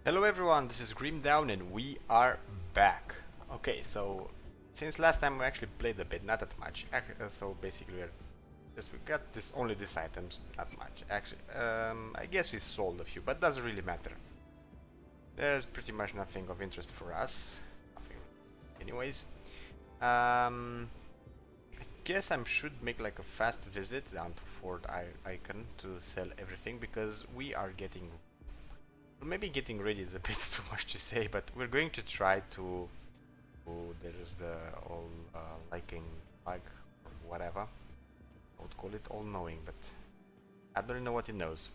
Hello everyone, this is Down and we are back. Okay, so since last time we actually played a bit, not that much. So basically we got these items, not much. Actually, I guess we sold a few, but doesn't really matter. There's pretty much nothing of interest for us. Nothing. Anyways, I guess I should make like a fast visit down to Fort Icon to sell everything because we are getting. Well, maybe getting ready is a bit too much to say, but we're going to try to. There's the all liking bug or whatever. I would call it all knowing, but I don't know what it knows.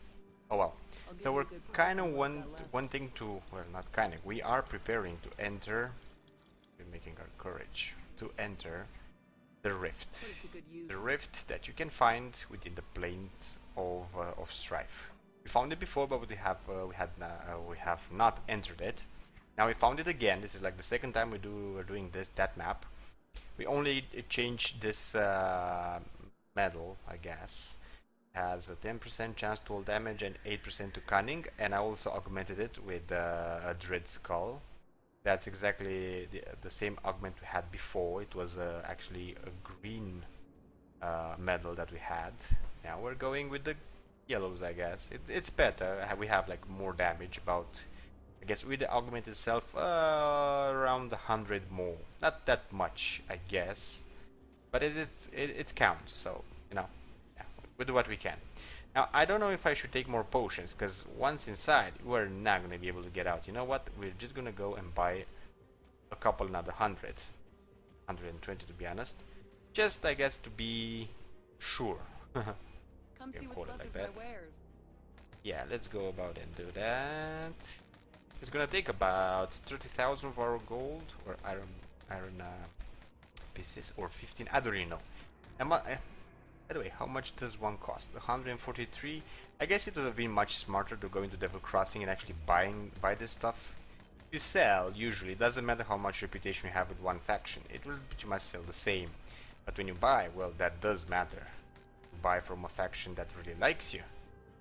Oh well. So we're kind of wanting to. Well, not kind of. We are preparing to enter. We're making our courage to enter the rift. The rift that you can find within the plains of Strife. We found it before, but we have not entered it. Now we found it again. This is like the second time we're doing that map. We only changed this medal, I guess. It has a 10% chance to all damage and 8% to cunning, and I also augmented it with a dread skull. That's exactly the same augment we had before. It was actually a green medal that we had. Now we're going with the yellows, I guess. It's better. We have like more damage, about, I guess with the augment itself, around 100 more. Not that much, I guess, but it counts. So yeah, we do what we can. Now I don't know if I should take more potions, because once inside we're not gonna be able to get out. You know what? We're just gonna go and buy a couple, another 120 to be honest. Just, I guess, to be sure. Come see what's left of my wares. Yeah, let's go about and do that. It's gonna take about 30,000 of our gold or iron pieces, or 15. I don't really know. By the way, how much does one cost? 143. I guess it would have been much smarter to go into Devil Crossing and actually buy this stuff. You sell, usually, it doesn't matter how much reputation you have with one faction. It will pretty much sell the same. But when you buy, well, that does matter. You buy from a faction that really likes you,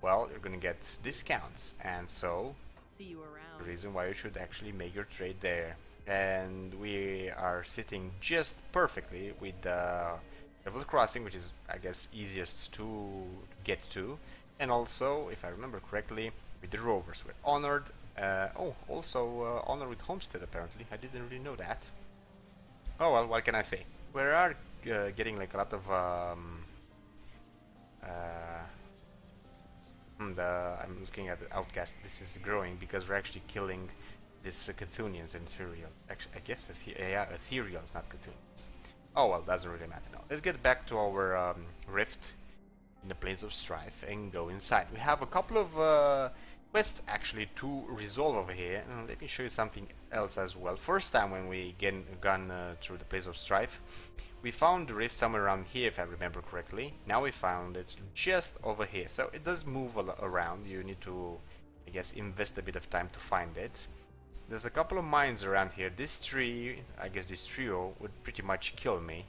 well, you're gonna get discounts, and so see you around. The reason why you should actually make your trade there. And we are sitting just perfectly with the Devil Crossing, which is, I guess, easiest to get to, and also, if I remember correctly, with the Rovers. We're honored. Also honored with Homestead, apparently. I didn't really know that. Oh well, what can I say? We are getting like a lot of I'm looking at the outcast. This is growing because we're actually killing these Cthulhians and Ethereal. Actually, I guess Ethereals, not Cthulhians. Oh well, doesn't really matter now. Let's get back to our rift in the Plains of Strife and go inside. We have a couple of quests actually to resolve over here. Let me show you something else as well. First time when we gone through the Plains of Strife, we found the rift somewhere around here, if I remember correctly. Now we found it just over here. So it does move around. You need to, I guess, invest a bit of time to find it. There's a couple of mines around here. This tree, I guess this trio, would pretty much kill me.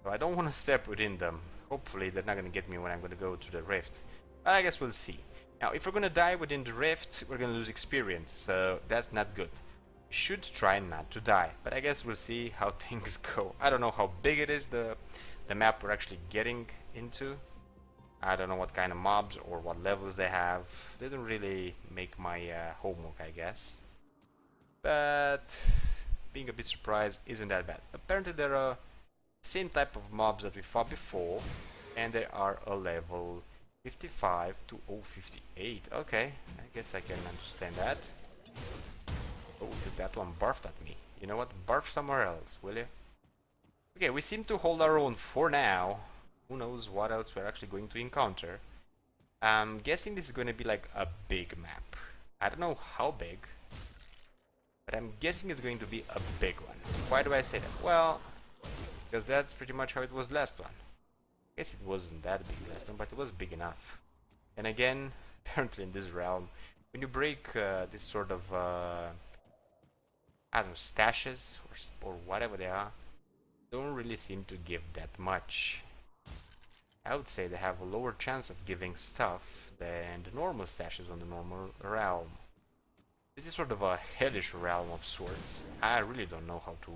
So I don't want to step within them. Hopefully they're not going to get me when I'm going to go to the rift. But I guess we'll see. Now, if we're going to die within the rift, we're going to lose experience. So that's not good. We should try not to die. But I guess we'll see how things go. I don't know how big it is, the map we're actually getting into. I don't know what kind of mobs or what levels they have. They don't really make my homework, I guess. But being a bit surprised isn't that bad. Apparently there are same type of mobs that we fought before, and they are a level 55 to 058. Okay, I guess I can understand that. Oh, did that one barfed at me? You know what? Barf somewhere else, will you? Okay, we seem to hold our own for now. Who knows what else we're actually going to encounter. I'm guessing this is going to be like a big map. I don't know how big, but I'm guessing it's going to be a big one. Why do I say that? Well, because that's pretty much how it was last one. I guess it wasn't that big last one, but it was big enough. And again, apparently in this realm, when you break this sort of, I don't know, stashes or whatever they are, don't really seem to give that much. I would say they have a lower chance of giving stuff than the normal stashes on the normal realm. This is sort of a hellish realm of sorts. I really don't know how to,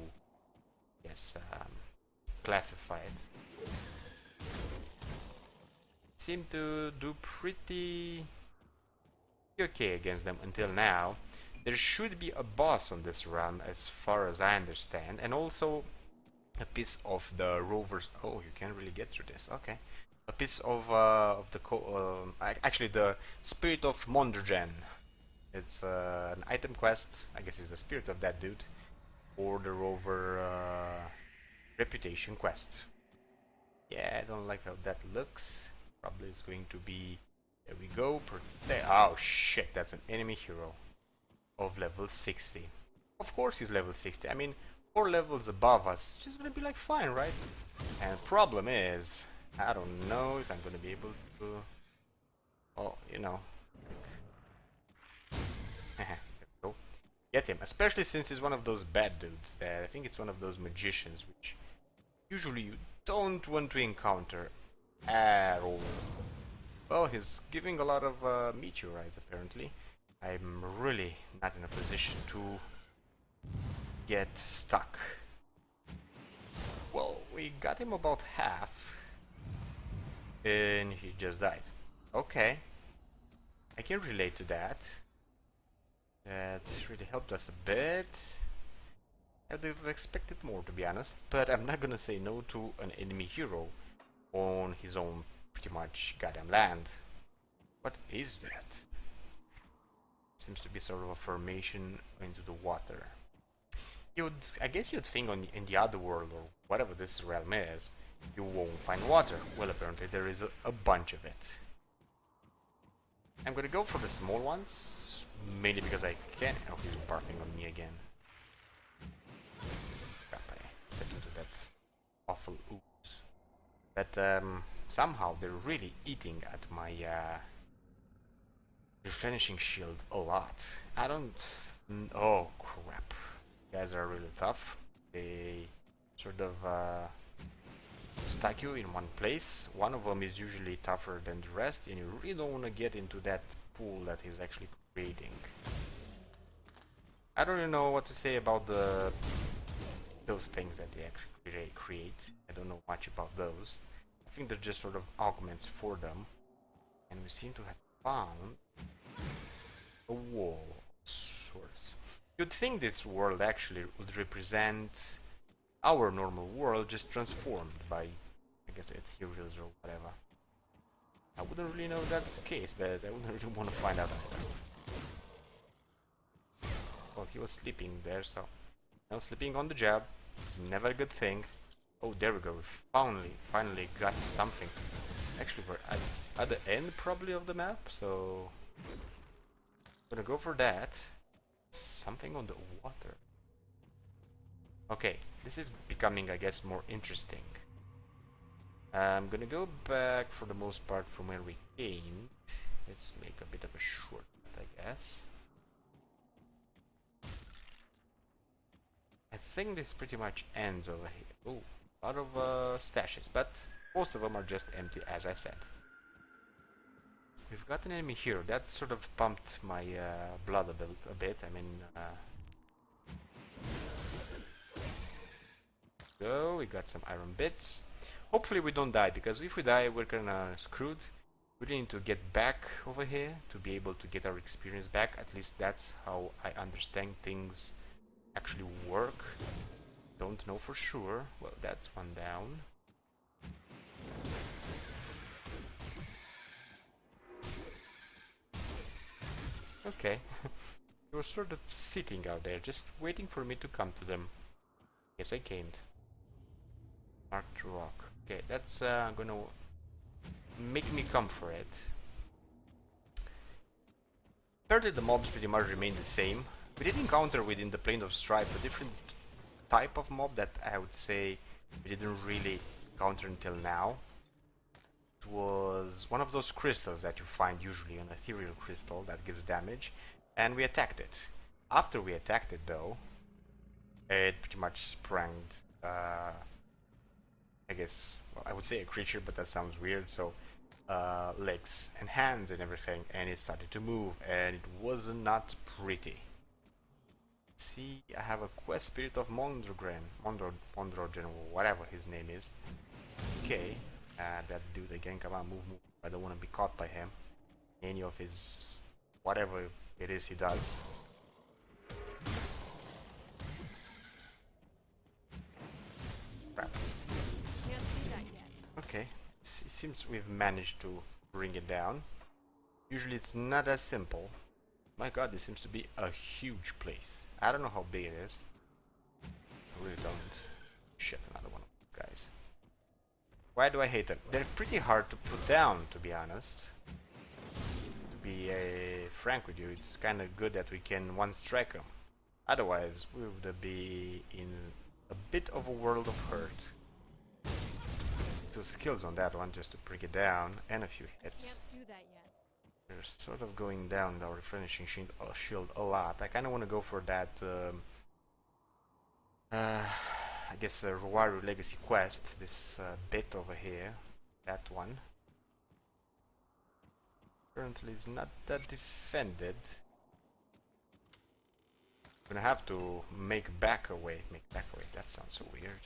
yes, classify it. Seem to do pretty okay against them until now. There should be a boss on this run, as far as I understand, and also a piece of the rovers. Oh, you can't really get through this. Okay, a piece of actually the spirit of Mondrian. It's an item quest. I guess it's the spirit of that dude, or the rover reputation quest. Yeah, I don't like how that looks. Probably it's going to be. There we go. Oh shit, that's an enemy hero of level 60. Of course he's level 60. I mean, 4 levels above us, just gonna be like fine, right? And problem is, I don't know if I'm gonna be able to. Well, you know. Go. Get him, especially since he's one of those bad dudes. I think it's one of those magicians, which usually you don't want to encounter at all. Well, he's giving a lot of meteorites apparently. I'm really not in a position to get stuck. Well, we got him about half, and he just died. Okay, I can relate to that. That really helped us a bit. I'd have expected more, to be honest, but I'm not gonna say no to an enemy hero on his own pretty much goddamn land. What is that? Seems to be sort of a formation into the water. I guess you'd think in the other world, or whatever this realm is, you won't find water. Well, apparently there is a bunch of it. I'm gonna go for the small ones, mainly because I can. Oh, he's barfing on me again. Crap, I stepped into that awful ooze. But somehow they're really eating at my replenishing shield a lot. I don't. Oh crap! You guys are really tough. They sort of stack you in one place. One of them is usually tougher than the rest, and you really don't want to get into that pool that he's actually creating. I don't really know what to say about those things that they actually create. I don't know much about those. I think they're just sort of augments for them, and we seem to have found a wall of sorts. You'd think this world actually would represent our normal world, just transformed by, I guess, ethereals or whatever. I wouldn't really know if that's the case, but I wouldn't really want to find out either. Well, he was sleeping there, so no sleeping on the job. It's never a good thing. Oh, there we go. We finally got something. Actually, we're at the end probably of the map, so I'm gonna go for that. Something on the water. Okay, this is becoming, I guess, more interesting. I'm gonna go back for the most part from where we came. Let's make a bit of a shortcut, I guess. I think this pretty much ends over here. Oh, a lot of stashes, but most of them are just empty, as I said. We've got an enemy here. That sort of pumped my blood a bit. I mean, go. We got some iron bits. Hopefully we don't die, because if we die, we're kinda screwed. We need to get back over here to be able to get our experience back. At least that's how I understand things actually work. Don't know for sure. Well, that's one down. Okay. They were sort of sitting out there, just waiting for me to come to them. Yes, I came. Marked rock. Okay, that's gonna make me come for it. Apparently the mobs pretty much remain the same. We did encounter within the Plane of Strife a different type of mob that I would say we didn't really encounter until now. It was one of those crystals that you find usually an ethereal crystal that gives damage, and we attacked it. After we attacked it though, it pretty much sprang, I guess, well, I would say a creature, but that sounds weird, so legs and hands and everything, and it started to move, and it was not pretty. See, I have a quest spirit of Mondrogen, or whatever his name is. Okay, that dude again, come on, move. I don't want to be caught by him. Any of his, whatever it is he does. Crap. Can't see that yet. Okay, it seems we've managed to bring it down. Usually it's not as simple. My god, this seems to be a huge place. I don't know how big it is. I really don't. Shit, another one of these guys. Why do I hate them? They're pretty hard to put down, to be honest. To be frank with you, it's kind of good that we can one-strike them. Otherwise, we would be in a bit of a world of hurt. 2 skills on that one just to bring it down, and a few hits. Can't do that yet. We're sort of going down our replenishing shield a lot. I kind of want to go for that, I guess, Ruaru Legacy quest, this bit over here, that one. Currently is not that defended. Gonna have to make back away, that sounds so weird.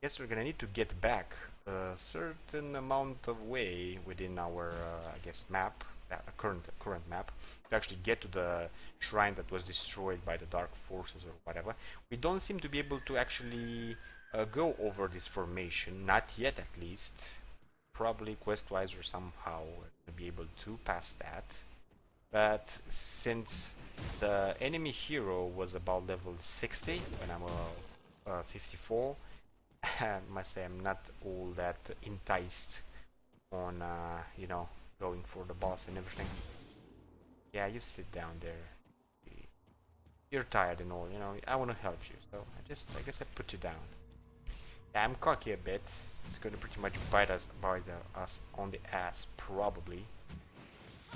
Guess we're gonna need to get back a certain amount of way within our, I guess, map. Current map to actually get to the shrine that was destroyed by the dark forces or whatever. We don't seem to be able to actually go over this formation, not yet at least. Probably quest-wise or somehow to be able to pass that. But since the enemy hero was about level 60 when I'm 54, I must say I'm not all that enticed on you know, going for the boss and everything. Yeah, you sit down there. You're tired and all, you know. I want to help you, so I guess I put you down. Yeah, I'm cocky a bit. It's going to pretty much bite us on the ass, probably.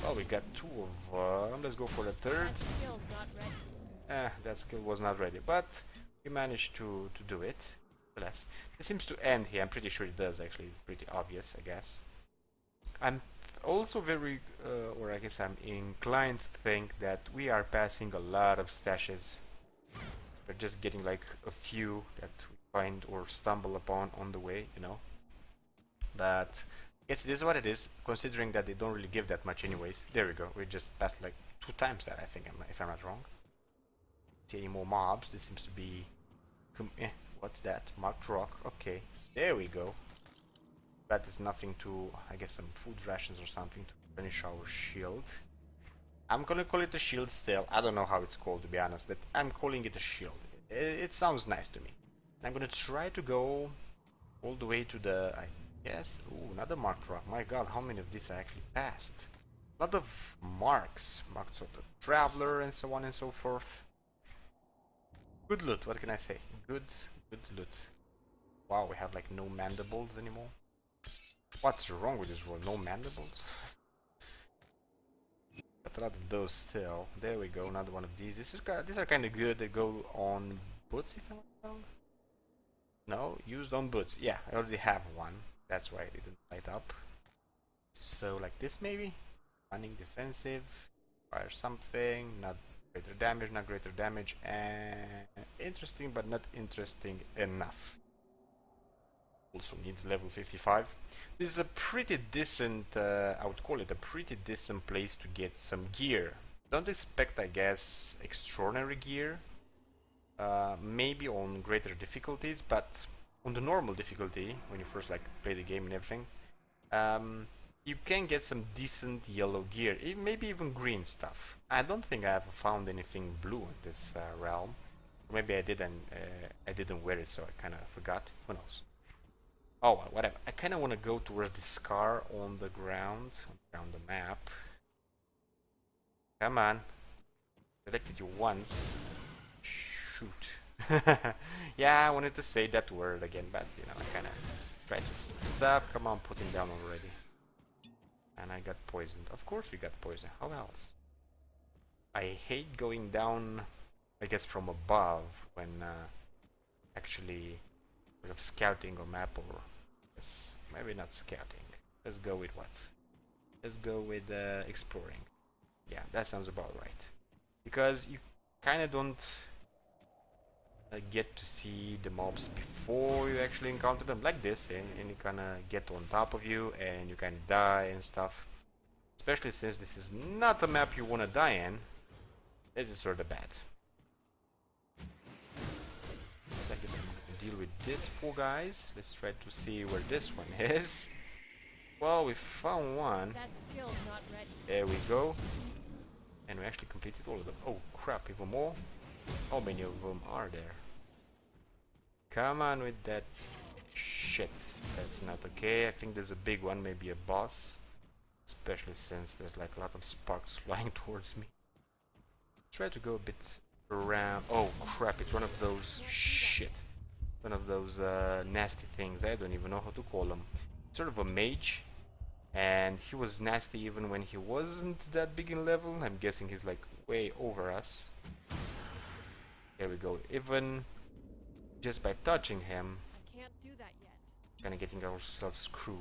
Well, we got 2 of them. Let's go for the 3rd. That skill's not ready. That skill was not ready, but we managed to do it. Bless. It seems to end here. I'm pretty sure it does, actually. It's pretty obvious, I guess. I'm also very, or I guess I'm inclined to think that we are passing a lot of stashes. We're just getting like a few that we find or stumble upon on the way, you know. But I guess it is what it is, considering that they don't really give that much anyways. There we go, we just passed like 2 times that, I think, if I'm not wrong. See any more mobs? This seems to be... what's that? Marked rock, okay. There we go. That is nothing to, I guess, some food rations or something to finish our shield. I'm gonna call it a shield still. I don't know how it's called, to be honest, but I'm calling it a shield. It sounds nice to me. And I'm gonna try to go all the way to the, I guess, ooh, another marked rock. My god, how many of these I actually passed? A lot of marks. Marks of the traveler and so on and so forth. Good loot, what can I say? Good loot. Wow, we have like no mandibles anymore. What's wrong with this world? No mandibles? Got a lot of those still. There we go, another one of these. These are kind of good. They go on boots, if I'm not wrong. No, used on boots. Yeah, I already have one. That's why it didn't light up. So like this maybe? Running defensive. Fire something. Not greater damage. And interesting, but not interesting enough. Also needs level 55. This is a pretty decent, I would call it a pretty decent place to get some gear. Don't expect, I guess, extraordinary gear. Maybe on greater difficulties, but on the normal difficulty, when you first like play the game and everything, you can get some decent yellow gear, maybe even green stuff. I don't think I have found anything blue in this realm. Maybe I didn't wear it, so I kind of forgot. Who knows? Oh well, whatever. I kind of want to go towards the scar on the ground, on the map. Come on. Selected you once. Shoot. Yeah, I wanted to say that word again, but you know, I kind of tried to stop. Come on, put him down already. And I got poisoned. Of course we got poisoned. How else? I hate going down, I guess, from above when actually sort of scouting a map, or maybe not scouting. Let's go with what? Let's go with exploring. Yeah, that sounds about right. Because you kind of don't get to see the mobs before you actually encounter them, like this, and you kind of get on top of you and you kind of die and stuff. Especially since this is not a map you want to die in. This is sort of bad. So I guess I'm going to deal with this four guys. Let's try to see where this one is. Well, we found one. That skill's not ready. There we go. And we actually completed all of them. Oh crap, even more? How many of them are there? Come on with that shit. That's not okay. I think there's a big one, maybe a boss. Especially since there's like a lot of sparks flying towards me. Try to go a bit around. Oh crap, it's one of those shit. One of those nasty things. I don't even know how to call them. Sort of a mage. And he was nasty even when he wasn't that big in level. I'm guessing he's like way over us. Here we go. Even just by touching him, I can't do that yet. kind of getting ourselves screwed.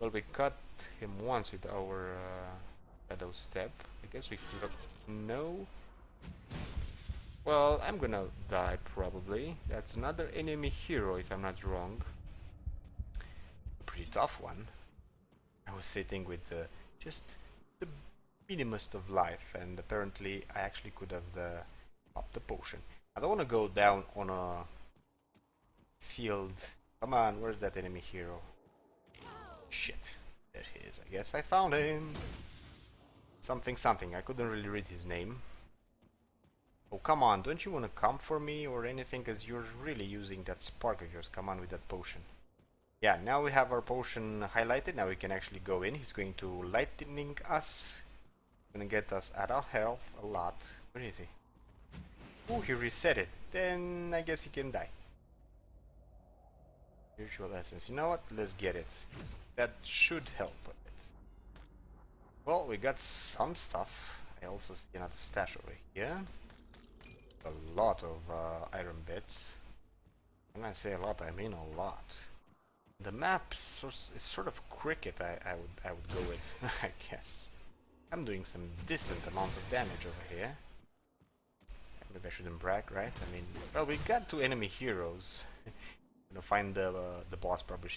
Well, we cut him once with our shadow step. I guess we could. No. Well, I'm gonna die probably. That's another enemy hero if I'm not wrong. A pretty tough one. I was sitting with just the minimust of life, and apparently I actually could have popped the potion. I don't want to go down on a field. Come on, where's that enemy hero? Shit, there he is. I guess I found him. Something something. I couldn't really read his name. Oh, come on, don't you want to come for me or anything? Because you're really using that spark of yours. Come on with that potion. Yeah, now we have our potion highlighted. Now we can actually go in. He's going to lightning us. Gonna get us at our health a lot. Where is he? Oh, he reset it. Then I guess he can die. Usual essence. You know what? Let's get it. That should help a bit. Well, we got some stuff. I also see another stash over here. A lot of iron bits. When I say a lot, I mean a lot. The map is sort of cricket. I would go with. I guess I'm doing some decent amounts of damage over here. Maybe I shouldn't brag, right? I mean, well, we got two enemy heroes. Gonna find the boss. Probably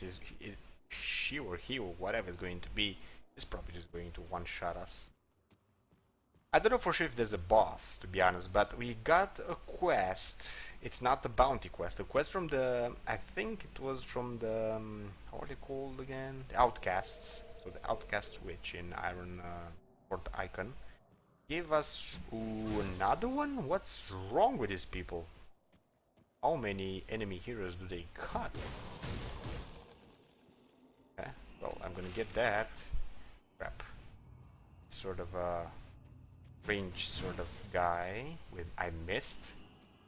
she or he or whatever is going to be is probably just going to one-shot us. I don't know for sure if there's a boss, to be honest, but we got a quest. It's not the bounty quest. A quest from the, I think it was from the, how are they called again? The Outcasts. So the Outcast Witch in Iron Port Icon gave us another one. What's wrong with these people? How many enemy heroes do they cut? Okay, well, I'm gonna get that. Crap. Sort of a range sort of guy with I missed.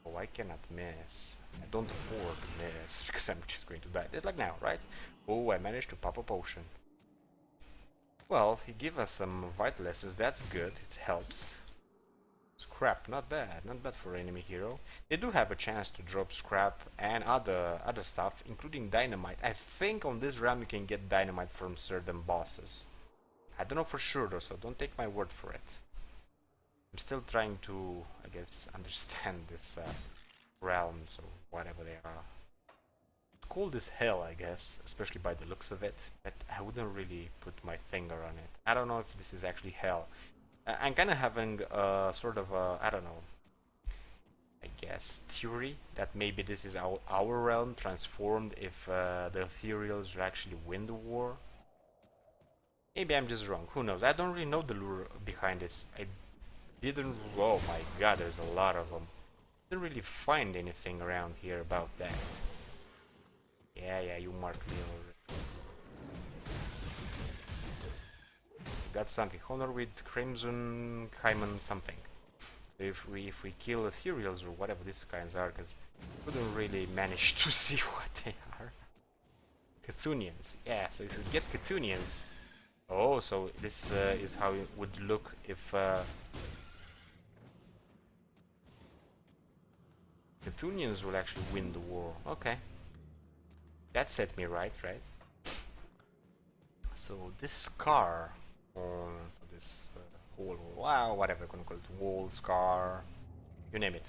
Oh, I cannot miss. I don't afford to miss because I'm just going to die. Just like now, right? Oh, I managed to pop a potion. Well, he gave us some vital essence. That's good. It helps. Scrap, not bad. Not bad for an enemy hero. They do have a chance to drop scrap and other stuff, including dynamite. I think on this realm you can get dynamite from certain bosses. I don't know for sure though, so don't take my word for it. I'm still trying to, I guess, understand this realms or whatever they are. Cool as hell, I guess, especially by the looks of it, but I wouldn't really put my finger on it. I don't know if this is actually hell. I'm kind of having a sort of a, I don't know, I guess, theory that maybe this is our realm transformed if the ethereals actually win the war. Maybe I'm just wrong, who knows? I don't really know the lure behind this. I didn't, oh my god, there's a lot of them. Didn't really find anything around here about that. Yeah, you marked me already. Got something. Honor with Crimson Hymen something. So if we kill ethereals or whatever these kinds are, because we couldn't really manage to see what they are. Chthonians. Yeah, so if you get Chthonians. Oh, so this is how it would look if Chthonians will actually win the war. Okay. That set me right? So this scar, or so this whole, wow, whatever they're gonna call it, wall, scar, you name it.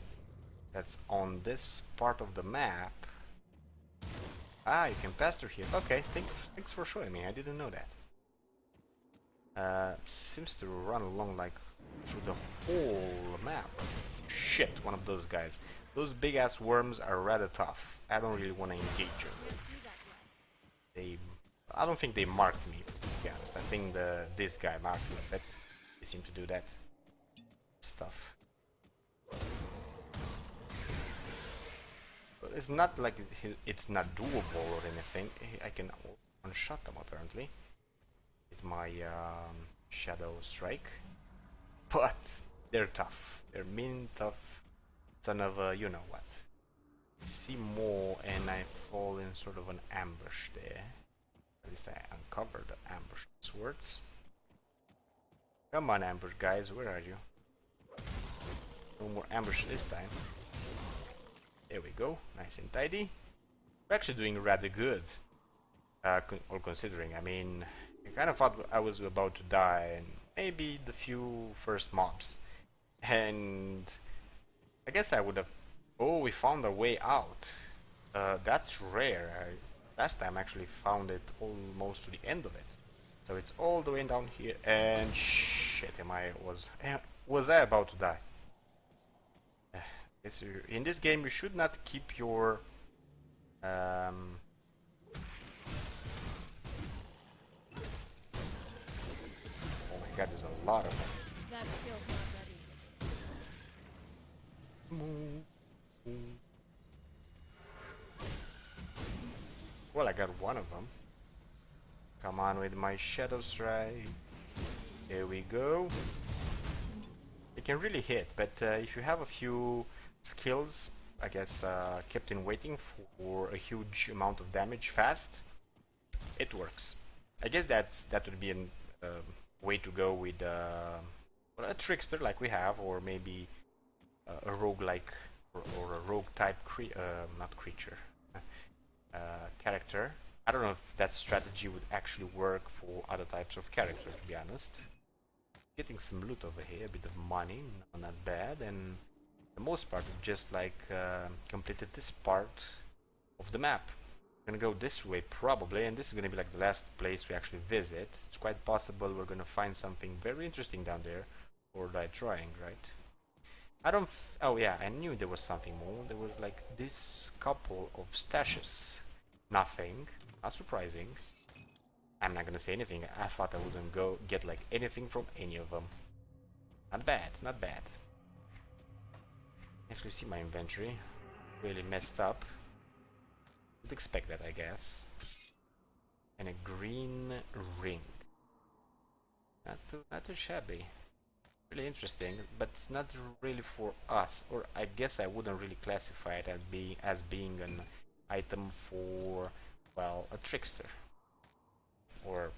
that's on this part of the map. Ah, you can pass through here. Okay, thanks for showing me. I didn't know that. Seems to run along like through the whole map. Shit, one of those guys. Those big ass worms are rather tough. I don't really want to engage them. I don't think they marked me, to be honest. I think this guy marked me, but they seem to do that stuff. But it's not like it's not doable or anything. I can one-shot them apparently with my shadow strike, but they're tough. They're mean tough. Son of a you know what. See more, and I fall in sort of an ambush there. At least I uncovered the ambush swords. Come on, ambush guys, where are you? No more ambush this time. There we go, nice and tidy. We're actually doing rather good. All considering, I mean, I kind of thought I was about to die, and maybe the few first mobs. And I guess I would have... Oh, we found a way out. That's rare. Last time I actually found it almost to the end of it. So it's all the way down here, and shit, was I about to die? In this game you should not keep your oh my god, there's a lot of them. That skill's not ready. Well, I got one of them. Come on with my shadow strike. Here we go. It can really hit, but if you have a few skills, I guess, kept in waiting for a huge amount of damage fast, it works. I guess that would be a way to go with well, a trickster like we have, or maybe a roguelike or a rogue type not creature character. I don't know if that strategy would actually work for other types of characters, to be honest. Getting some loot over here, a bit of money, not bad, and for the most part we've just like completed this part of the map. We're gonna go this way probably, and this is gonna be like the last place we actually visit. It's quite possible we're gonna find something very interesting down there, or die trying, right? I don't... oh yeah, I knew there was something more. There was like this couple of stashes. Nothing. Not surprising. I'm not gonna say anything. I thought I wouldn't go get like anything from any of them. Not bad, not bad. Actually see my inventory. Really messed up. Would expect that, I guess. And a green ring. Not too shabby. Really interesting, but it's not really for us. Or I guess I wouldn't really classify it as being an item for, well, a trickster. Or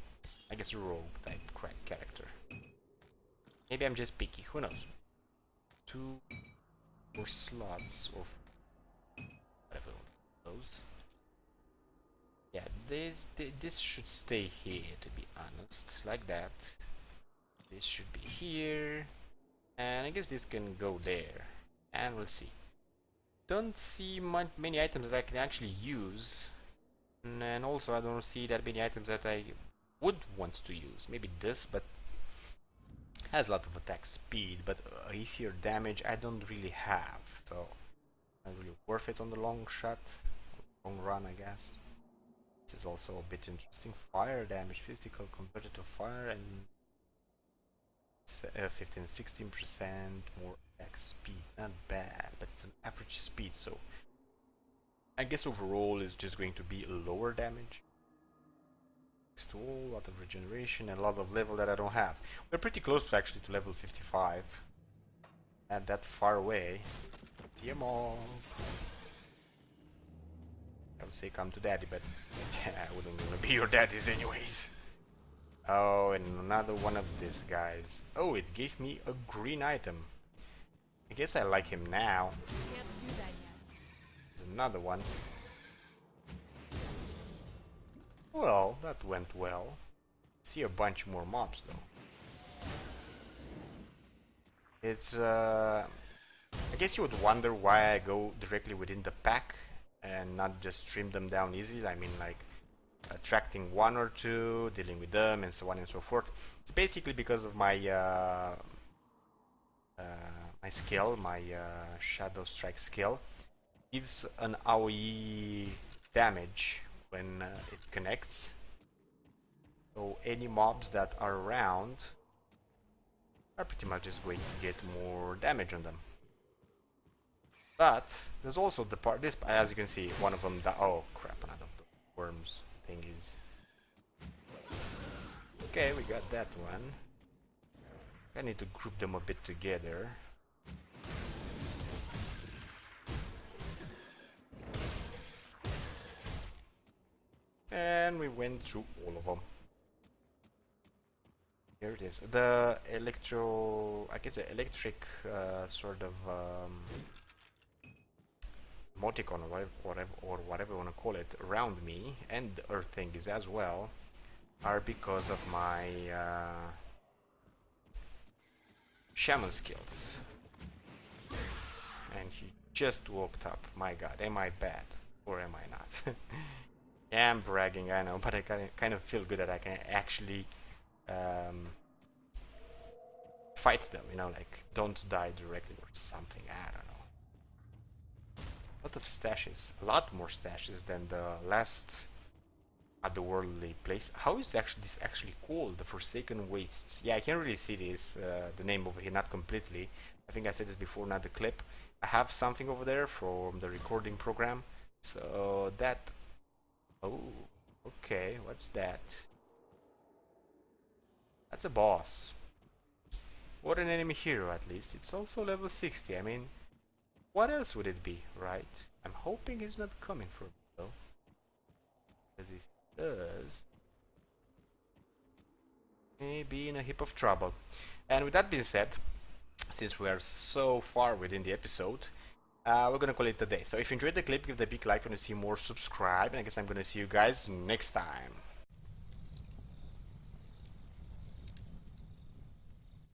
I guess a rogue type character. Maybe I'm just picky, who knows? 2 more slots or whatever those. Yeah, this should stay here, to be honest, like that. This should be here, and I guess this can go there, and we'll see. Don't see many items that I can actually use, and also I don't see that many items that I would want to use. Maybe this, but has a lot of attack speed, but if damage I don't really have, so not really worth it on the long shot, long run, I guess. This is also a bit interesting. Fire damage, physical converted to fire, and 15-16% more attack speed. Not bad, but it's an average speed, so I guess overall is just going to be a lower damage. Next to a lot of regeneration and a lot of level that I don't have. We're pretty close to actually to level 55. Not that far away. See 'em all. I would say come to daddy, but yeah, I wouldn't want to be your daddies anyways. Oh, and another one of these guys. Oh, it gave me a green item. I guess I like him now. Can't do that yet. There's another one. Well, that went well. See a bunch more mobs though. It's I guess you would wonder why I go directly within the pack and not just trim them down easily. I mean, like attracting one or two, dealing with them, and so on and so forth. It's basically because of my my skill, my Shadow Strike skill. Gives an AoE damage when it connects. So any mobs that are around are pretty much just going to get more damage on them. But there's also the part, this, as you can see, one of them, oh crap, another of the worms thingies. Okay, we got that one. I need to group them a bit together. And we went through all of them. Here it is. The I guess the electric sort of emoticon or whatever you want to call it around me, and the earth things as well, are because of my shaman skills. And he just woke up. My god, am I bad or am I not? Yeah, I'm bragging, I know, but I kind of feel good that I can actually fight them, you know, like don't die directly or something, I don't know. A lot of stashes, a lot more stashes than the last otherworldly place. How is this actually called? The Forsaken Wastes. Yeah, I can't really see this, the name over here, not completely. I think I said this before, not the clip. I have something over there from the recording program. So that... Oh, okay, what's that? That's a boss. Or an enemy hero, at least. It's also level 60. I mean, what else would it be, right? I'm hoping he's not coming for me, though. Because if he does, maybe in a heap of trouble. And with that being said, since we are so far within the episode, we're gonna call it a day. So if you enjoyed the clip, give it a big like. If you want to see more, subscribe. And I guess I'm gonna see you guys next time.